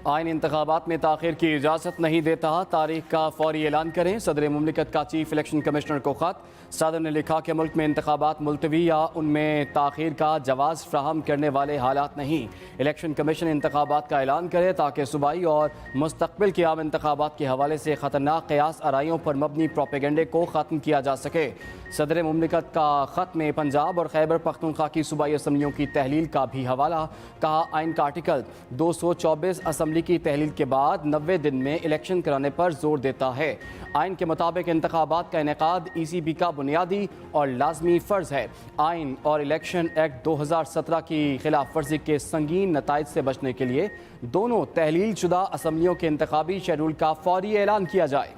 आइन इंतखाबात में ताख़ीर की इजाज़त नहीं देता, तारीख का फौरी ऐलान करें। सदर मुमलिकत का चीफ इलेक्शन कमिश्नर को ख़त। सदर ने लिखा कि मुल्क में इंतखाबात मुलतवी या उनमें ताख़ीर का जवाज़ फ्राहम करने वाले हालात नहीं। इलेक्शन कमीशन इंतखाबात का ऐलान करे ताकि सूबाई और मुस्तक़बिल के आम इंतखाबात के हवाले से ख़तरनाक क़यास आराइयों पर मबनी प्रोपेगेंडे को ख़त्म किया जा सके। सदर मुमलिकत का ख़त में पंजाब और खैबर पख्तूनख्वा की सूबाई असम्बलियों की तहलील का भी हवाला। कहा, आइन का आर्टिकल 224 असम्बली की तहलील के बाद 90 दिन में इलेक्शन कराने पर जोर देता है। आइन के मुताबिक इंतखाबात का इनेकाद ECB का बुनियादी और लाजमी फ़र्ज़ है। आइन और इलेक्शन एक्ट 2017 की खिलाफ वर्जी के संगीन नताइज से बचने के लिए दोनों तहलील शुदा असम्बलियों के इंतखाबी शेड्यूल का फौरी ऐलान किया जाए।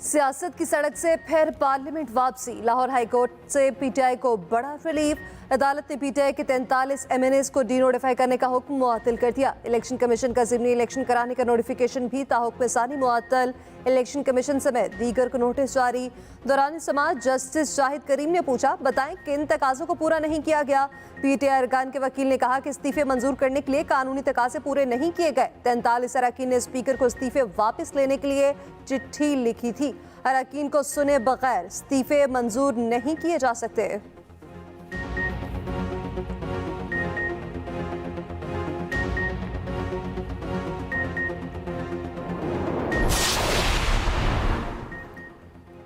सियासत की सड़क से फिर पार्लियामेंट वापसी। लाहौर हाई कोर्ट से PTI को बड़ा रिलीफ। अदालत ने PTI के 43 MNAs को डीनोटिफाई करने का हुक्म मुअत्तल कर दिया। इलेक्शन कमीशन का ज़िमनी इलेक्शन कराने का नोटिफिकेशन भी ताहुक्म सानी मुअत्तल। इलेक्शन कमीशन समेत दीगर को नोटिस जारी। दौरान समाअत जस्टिस शाहिद करीम ने पूछा, बताएं किन तकाज़ों को पूरा नहीं किया गया। PTI अरकान के वकील ने कहा कि इस्तीफे मंजूर करने के लिए कानूनी तकाज़े पूरे नहीं किए गए। 43 अरकान ने स्पीकर को इस्तीफे वापस लेने के लिए चिट्ठी लिखी थी। अरकान को सुने बगैर इस्तीफे मंजूर नहीं किए जा सकते।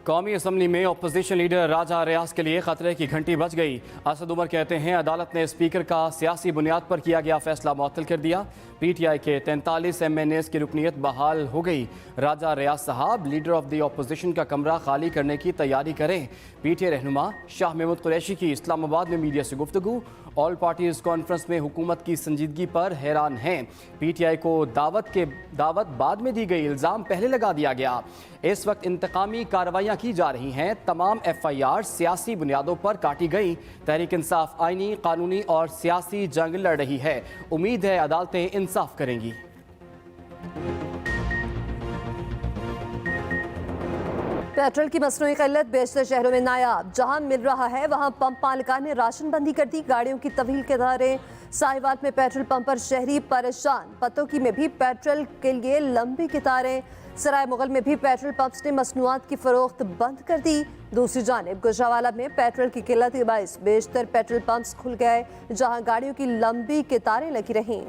कौमी असम्बली में अपोजिशन लीडर राजा रियाज के लिए खतरे की घंटी बज गई। असद उमर कहते हैं, अदालत ने स्पीकर का सियासी बुनियाद पर किया गया फैसला मुअत्तल कर दिया। PTI के 43 MNAs की रुकनीत बहाल हो गई। राजा रियाज साहब, लीडर ऑफ द अपोजिशन का कमरा खाली करने की तैयारी करें। PTI रहनुमा शाह महमूद कुरैशी की इस्लामाबाद में मीडिया से गुफ्तगू। ऑल पार्टीज कॉन्फ्रेंस में हुकूमत की संजीदगी पर हैरान हैं। PTI को दावत बाद में दी गई, इल्ज़ाम पहले लगा दिया गया। इस वक्त इंतकामी कार्रवाइयाँ की जा रही हैं। तमाम FIR सियासी बुनियादों पर काटी गई। तहरीक इंसाफ आईनी, कानूनी और सियासी जंग लड़ रही है। उम्मीद है अदालतें इंसाफ करेंगी। पेट्रोल की मसनूई किल्लत बेशतर शहरों में नायाब। जहां मिल रहा है वहां पंप मालिकान ने राशन बंदी कर दी। गाड़ियों की तवील कतारें। साहिवाल में पेट्रोल पंप पर शहरी परेशान। पतोकी में भी पेट्रोल के लिए लंबी कतारें। सराय मुगल में भी पेट्रोल पंप्स ने मसनूआत की फरोख्त बंद कर दी। दूसरी जानिब गुजरावाला में पेट्रोल की किल्लत के बाइस बेशतर पेट्रोल पंप्स खुल गए, जहां गाड़ियों की लंबी कतारें लगी रहीं।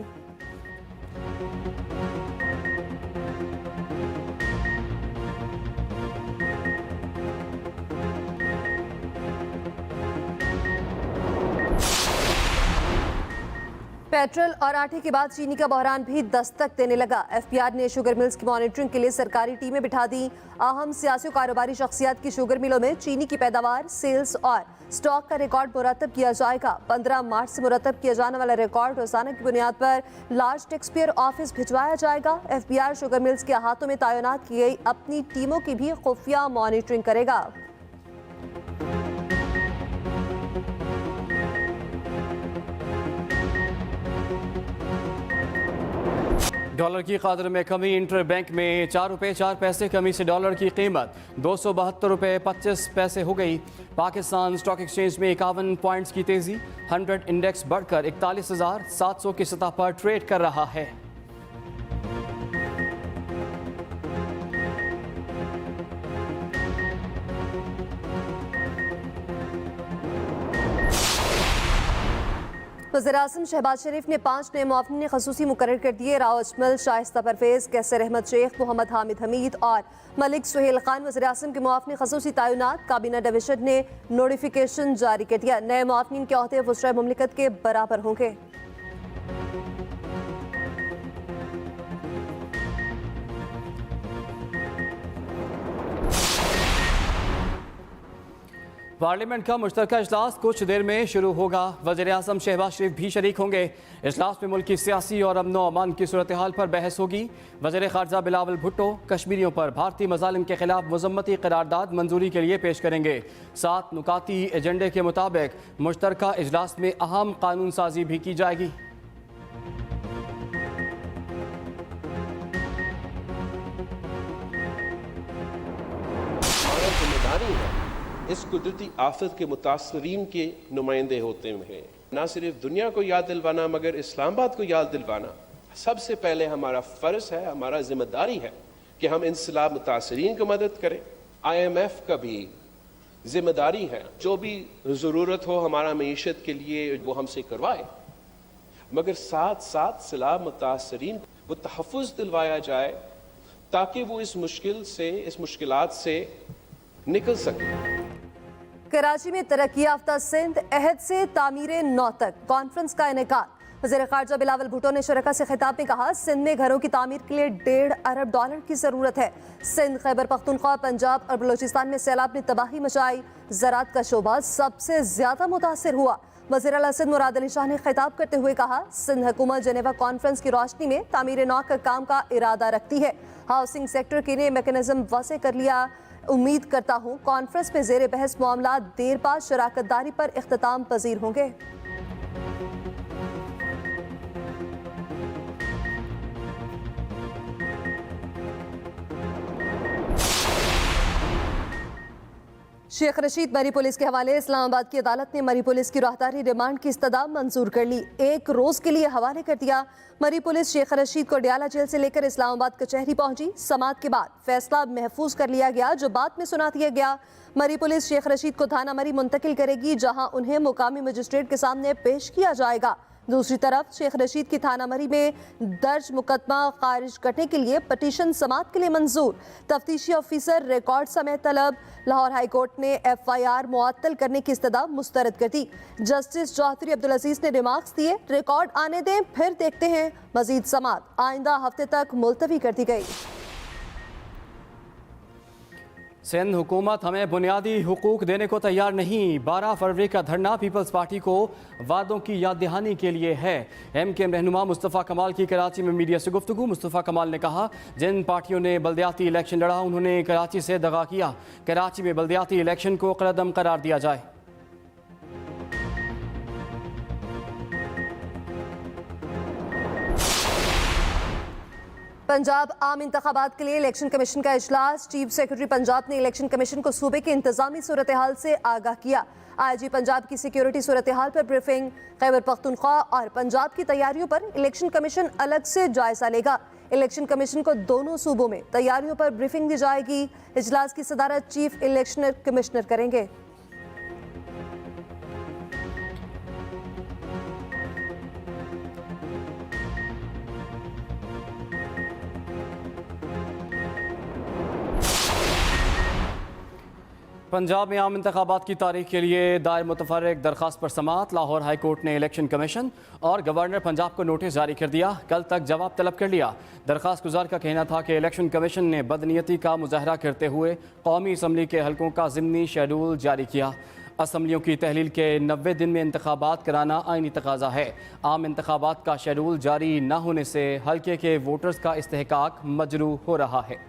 पेट्रोल और आटे के बाद चीनी का बहरान भी दस्तक देने लगा। FPR ने शुगर मिल्स की मॉनिटरिंग के लिए सरकारी टीमें बिठा दी। अहम सियासी कारोबारी शख्सियात की शुगर मिलों में चीनी की पैदावार, सेल्स और स्टॉक का रिकॉर्ड मुरतब किया जाएगा। 15 मार्च से मुरतब किया जाने वाला रिकॉर्ड रोजाना की बुनियाद पर लार्ज टैक्स पेयर ऑफिस भिजवाया जाएगा। FPR शुगर मिल्स के अहातों में तैनात की गई अपनी टीमों की भी खुफिया मॉनिटरिंग करेगा। डॉलर की कदर में कमी। इंटर बैंक में 4 रुपये 4 पैसे कमी से डॉलर की कीमत 272 रुपये 25 पैसे हो गई। पाकिस्तान स्टॉक एक्सचेंज में 51 पॉइंट्स की तेजी। 100 इंडेक्स बढ़कर 41,700 की सतह पर ट्रेड कर रहा है। वज़ीर-ए-आज़म शहबाज शरीफ ने 5 नए मुआवनीन खसूसी मुकर्रर कर दिए। राव अजमल, शाइस्ता परवेज़, कैसर अहमद शेख, मोहम्मद हामिद हमीद और मलिक सुहेल खान वज़ीर-ए-आज़म के मुआवनी खसूसी तैनात। काबीना डिवीजन ने नोटिफिकेशन जारी कर दिया। नए मुआवनीन के ओहदे वज़ीर मुमलिकत के बराबर होंगे। पार्लियामेंट का मुश्तरका इजलास कुछ देर में शुरू होगा। वज़ीर-ए-आज़म शहबाज शरीफ भी शरीक होंगे। इजलास में मुल्क की सियासी और अमन व अमान की सूरत हाल पर बहस होगी। वज़ीर ख़ारजा बिलावल भुट्टो कश्मीरियों पर भारतीय मज़ालिम के खिलाफ मज़म्मती करारदाद मंजूरी के लिए पेश करेंगे। 7 नुकाती एजेंडे के मुताबिक मुश्तरका इजलास में अहम कानून साजी भी की जाएगी। जिम्मेदारी है इस कुदरती आफत के मुतासरीन के नुमाइंदे होते हैं। ना सिर्फ दुनिया को याद दिलवाना मगर इस्लामाबाद को याद दिलवाना सबसे पहले हमारा फ़र्ज़ है, हमारा जिम्मेदारी है कि हम इन सैलाब मुतासरीन को मदद करें। IMF का भी जिम्मेदारी है, जो भी ज़रूरत हो हमारा मईशत के लिए वो हमसे करवाए, मगर साथ साथ सैलाब मुतासरीन वो तहफ़्फ़ुज़ दिलवाया जाए ताकि वो इस मुश्किलात से निकल सके। कराची में तरक्की याफ्ता सिंध अहद से तामीर नौ तक कॉन्फ्रेंस का इनेकाद। वज़ीर ख़ारजा बिलावल भुट्टो ने शरका से खिताब में कहा, सिंध में घरों की तामीर के लिए $1.5 अरब की ज़रूरत है। सिंध, खैबर पख्तूनख्वा, पंजाब और बलोचिस्तान में सैलाब ने तबाही मचाई। ज़राअत का शोबा सबसे ज़्यादा मुतासिर हुआ। वज़ीर आला सिंध मुराद अली शाह ने खिताब करते हुए कहा, सिंध हुकूमत जेनेवा कॉन्फ्रेंस की रोशनी में तामीर नौ का काम का इरादा रखती है। हाउसिंग सेक्टर के लिए मैकेनिज्म वसे कर लिया। उम्मीद करता हूँ कॉन्फ्रेंस में ज़ेर बहस मामला देर बाद शराकतदारी पर इख्तिताम पजीर होंगे। शेख रशीद मरी पुलिस के हवाले। इस्लामाबाद की अदालत ने मरी पुलिस की राहदारी रिमांड की इस्तदा मंजूर कर ली, 1 रोज के लिए हवाले कर दिया। मरी पुलिस शेख रशीद को डियाला जेल से लेकर इस्लामाबाद कचहरी पहुंची। समाअत के बाद फैसला महफूज कर लिया गया, जो बाद में सुना दिया गया। मरी पुलिस शेख रशीद को थाना मरी मुंतकिल करेगी, जहां उन्हें मुकामी मजिस्ट्रेट के सामने पेश किया जाएगा। दूसरी तरफ शेख रशीद की थाना मरी में दर्ज मुकदमा खारिज करने के लिए पटिशन समाअत के लिए मंजूर। तफ्तीशी ऑफिसर रिकॉर्ड समेत तलब। लाहौर हाई कोर्ट ने FIR मुअत्तल करने की इस्तदा मुस्तरद कर दी। जस्टिस चौधरी अब्दुल अजीज ने रिमार्क्स दिए, रिकॉर्ड आने दें फिर देखते हैं। मजीद समाअत आइंदा हफ्ते तक मुलतवी कर दी गई। सिंध हुकूमत हमें बुनियादी हुकूक देने को तैयार नहीं। 12 फरवरी का धरना पीपल्स पार्टी को वादों की याद दहानी के लिए है। MKM रहनुमा मुस्तफ़ा कमाल की कराची में मीडिया से गुफ्तगू। मुस्तफ़ा कमाल ने कहा, जिन पार्टियों ने बल्दियाती इलेक्शन लड़ा उन्होंने कराची से दगा किया। कराची में बल्दियाती इलेक्शन को कलअदम करार दिया जाए। पंजाब आम इंतखाबात के लिए इलेक्शन कमीशन का इजलास। चीफ सेक्रेटरी पंजाब ने इलेक्शन कमीशन को सूबे की इंतजामी सूरत हाल से आगाह किया। IG पंजाब की सिक्योरिटी सूरत हाल पर ब्रीफिंग। खैबर पख्तूनख्वा और पंजाब की तैयारियों पर इलेक्शन कमीशन अलग से जायजा लेगा। इलेक्शन कमीशन को दोनों सूबों में तैयारियों पर ब्रीफिंग दी जाएगी। इजलास की सदारत चीफ इलेक्शन कमिश्नर करेंगे। पंजाब में आम इंतखाबात की तारीख के लिए दायर मुतफर्रिक दरख्वास्त पर समाअत। लाहौर हाई कोर्ट ने इलेक्शन कमीशन और गवर्नर पंजाब को नोटिस जारी कर दिया। कल तक जवाब तलब कर लिया। दरख्वास्त गुजार का कहना था कि इलेक्शन कमीशन ने बदनीयती का मुजाहरा करते हुए कौमी असम्बली के हल्कों का ज़िमनी शेड्यूल जारी किया। असम्बलियों की तहलील के 90 दिन में इंतखाबात कराना आईनी तकाजा है। आम इंतखाबात का शेड्यूल जारी न होने से हल्के के वोटर्स का इस्तेहकाक मजरू हो रहा है।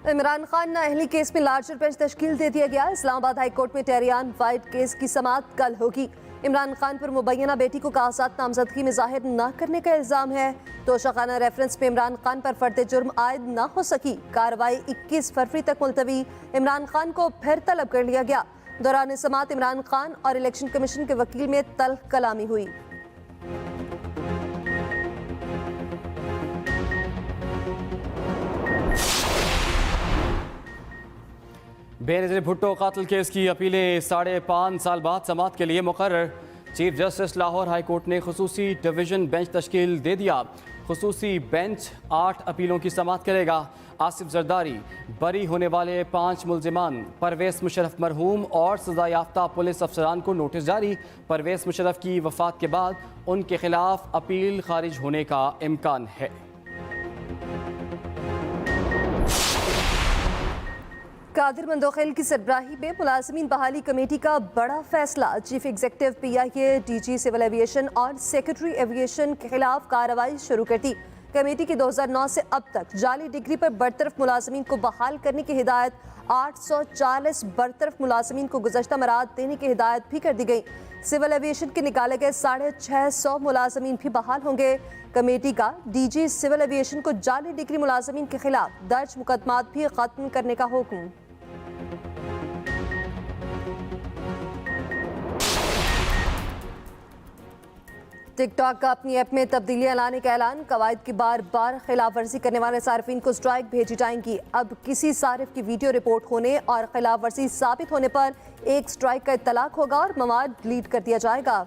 इमरान खान नाअहली केस में लार्जर बेंच तश्कील दे दिया गया। इस्लामाबाद हाई कोर्ट में टेरियान वाइट केस की समाअत कल होगी। इमरान खान पर मुबैना बेटी को कागजात नामजदगी में जाहिर न करने का इल्ज़ाम है। तोशाखाना रेफरेंस में इमरान खान पर फर्द जुर्म आयद न हो सकी। कार्रवाई 21 फरवरी तक मुलतवी। इमरान खान को फिर तलब कर लिया गया। दौरान समाअत इमरान खान और इलेक्शन कमीशन के वकील में तल्ख कलामी हुई। बेनज़ीर भुट्टो कातिल केस की अपीलें 5.5 साल बाद समाअत के लिए मुकर्रर। Chief justice Lahore high court ने खुसूसी डिवीज़न बेंच तश्कील दे दिया। खुसूसी बेंच 8 अपीलों की समाअत करेगा। आसिफ जरदारी, बरी होने वाले 5 मुल्जिमान, परवेज़ मुशर्रफ मरहूम और सज़ा याफ्ता पुलिस अफसरान को नोटिस जारी। परवेज़ मुशर्रफ की वफ़ात के बाद उनके खिलाफ अपील खारिज होने का इम्कान है। कादिर मंदोखेल की सरबराही में मुलाजमीन बहाली कमेटी का बड़ा फैसला। Chief executive PIA, DG civil aviation और सेक्रेटरी एविएशन के खिलाफ कार्रवाई शुरू कर दी। कमेटी की 2009 से अब तक जाली डिग्री पर बरतरफ मुलाजमीन को बहाल करने की हिदायत 840 बरतरफ मुलाजमीन को गुज़श्ता मराद देने की हिदायत भी कर दी गई। सिविल एविएशन के निकाले गए 650 मुलाजमीन भी बहाल होंगे। कमेटी का डीजी सिविल एविएशन को जाली डिग्री मुलाजमीन के खिलाफ दर्ज मुकदमात भी खत्म करने का हुक्म। टिकटॉक का अपनी ऐप में तब्दीलियां लाने का ऐलान। कवायद की बार बार खिलाफ वर्जी करने वाले सार्फिन को स्ट्राइक भेजी जाएंगी। अब किसी सारिफ की वीडियो रिपोर्ट होने और खिलाफ वर्जी साबित होने पर एक स्ट्राइक का इत्तलाक होगा और मवाद डिलीट कर दिया जाएगा।